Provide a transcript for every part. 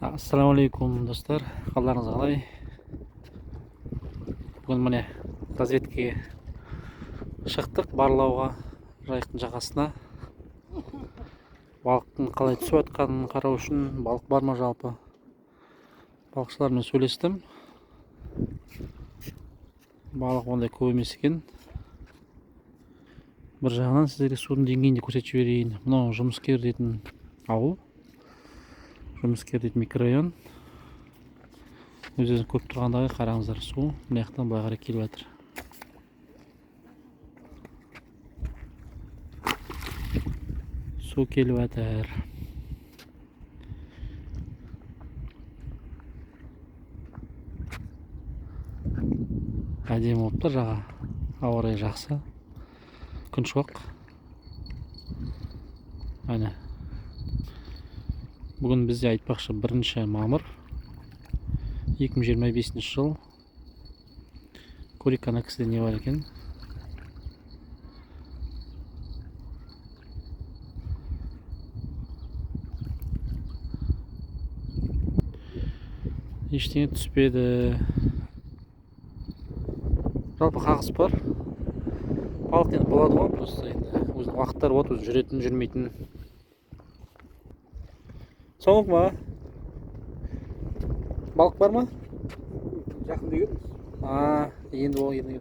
Ассалаумағалейкум достар, қалдарыңыз қалай? Бүгін міне разведкеге шықтық, барлауға жайықтың жағасына. Балықтың қалай түсіп жатқанын қарау үшін, балық бар ма жалпы? Балықшылармен сөйлестім. Балық ондай көп емес екен. Бір жағынан сіздерге судың деңгейін де көрсетіп жіберейін. Мынау жұмыскер дейтін ауыл. Жұмыскер дейтін микрорайон. Өзіңіз көріп тұрғандағы қараңыздар, су мына жақтан былай қарай келіп жатыр. Су келіп жатыр. Әдемі болып тұр жаға. Ауа райы жақсы. Күн шуақ. Әне. Бүгін бізде айтпақшы 1 мамыр 2025 жыл. Көрейік ана кісіде не бар екен. Ештеңе түспеді. Жалпы қағыс бар. Балық енді болады ғой, просто енді өзінің уақыттары болады, өзі жүретін, жүрмейтін. Соңық ма? Балық бар ма? Жақында келдіңіз. Енді ол енді.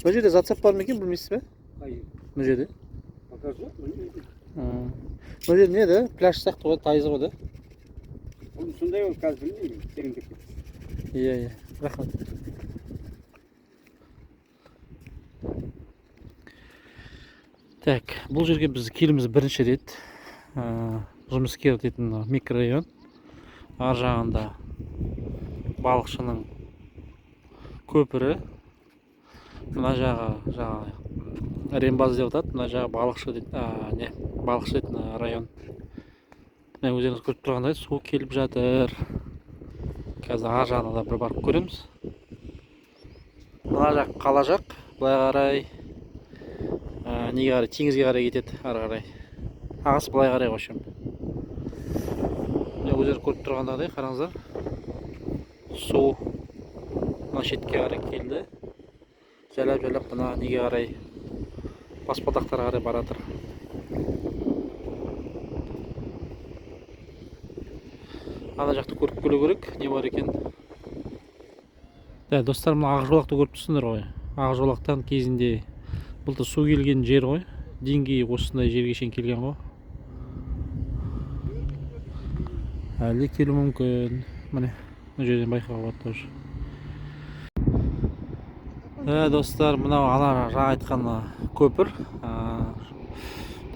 Бұл жерде зацеп бар ма екен, білмейсіз бе? Қай? Бұл жерде. Покажу, білмейді. Бұл жерде не де? Пляж сияқты ғой, тайызы ғой да? Оны сондай ол қазір білмеймін, тереңдеп кетті. Иә, рахмет. Так, бұл жерге біз келіміз 1 рет. Жұмыскер дейтін микрорайон. Ар жағында балықшының көпірі. Мына жағы рембаз деп атады. Мына жағы балықшы дейтін район. Мына өздеріңіз көріп тұрғандай су келіп жатыр. Қазір ар жағына да бір барып көреміз. Мына жақ қала жақ, былай қарай неге қарай, теңізге қарай кетеді, ары қарай. Ағысы былай қарай қошым. Өздері көріп тұрғандағыдай, қараңыздар. Су мына шетке қарай келді. Жайлап мына неге қарай, баспалдақтарға қарай баратыр. Ана жақты көріп келу керек, не бар екен. Достар, мына Ақжолақты көріп тұрсыңдар ғой. Ақжолақтан кезінде былтыр су келген жер ғой. Деңгейі осындай жерге шейін келген ғой. Әлде келу мүмкін. Міне, бұл жерден байқауға болады тоже. Достар, мынау ана жаңа айтқан көпір.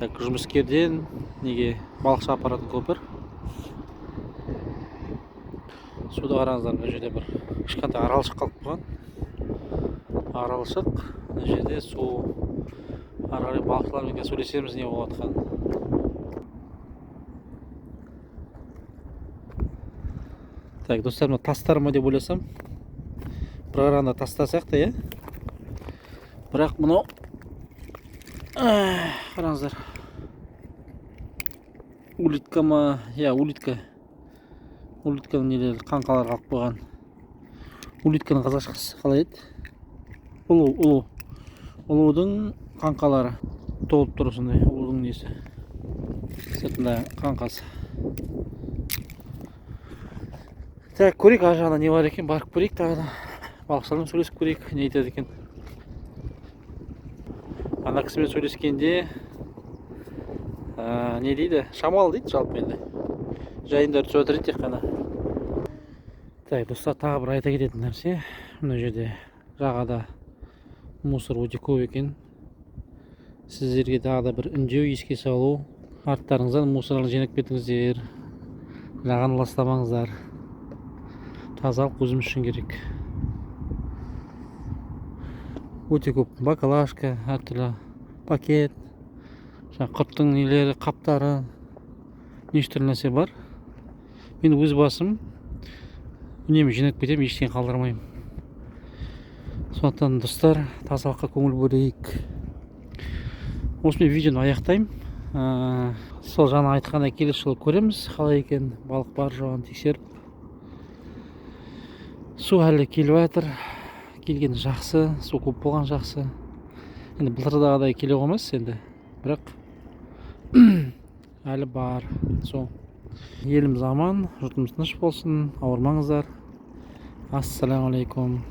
Так, жұмыскерден неге балықшы апаратын көпір. Суда қараңыздар, бұл жерде бір кішкентай аралшық қалып қойған. Аралшық, бұл жерде су ары қарай балықшылармен сөйлесеміз не болып жатқан. Так, достар, мына тастар ма деп ойласам. Бір қарағанда тастар сияқты, иә? Бірақ мынау қараңыздар. Улитка ма? Иә, улитка. Улитканың нелері қаңқалар қалып қойған. Улитканың қазақшасы қалай еді? Ұлудың қаңқалары толып тұр осындай. Ұлудың несі. Сыртында қаңқасы. Так, көрейік, ар жағында не бар екен, барып көрейік тағы да. Балықшылармен сөйлесіп көрейік, не айтады екен. Ана кісімен сөйлескенде не дейді? Шамал дейді жалпы енді. Жайындар түсіп жатыр тек қана. Так, достар, тағы бір айта кететін нәрсе. Мына жерде жағада мусор өте көп екен. Сіздерге тағы да бір үндеу, еске салу. Арттарыңыздан мусорларды жинап кетіңіздер. Жағаны ластамаңыздар. Тазалық өзіміз үшін керек. Өте көп баклажка, әртүрлі пакет, құрттың нелері, қаптары, неше нәрсе бар. Мен өз басым үнемі жинап кетемін, ештеңе қалдырмаймын. Сондықтан достар, тазалыққа көңіл бөлейік. Осымен видеоны аяқтаймын. Сол жаңа айтқандай келесі жылы көреміз қалай екен, балық бар жоғын тексеріп. Су әлі келіп жатыр, келген жақсы, су көп болған жақсы. Енді былтырдағыдай келе қоймас енді, бірақ әлі бар. Сол еліміз аман, жұртымыз тыныш болсын, ауырмаңыздар. Ассалаумағалейкум.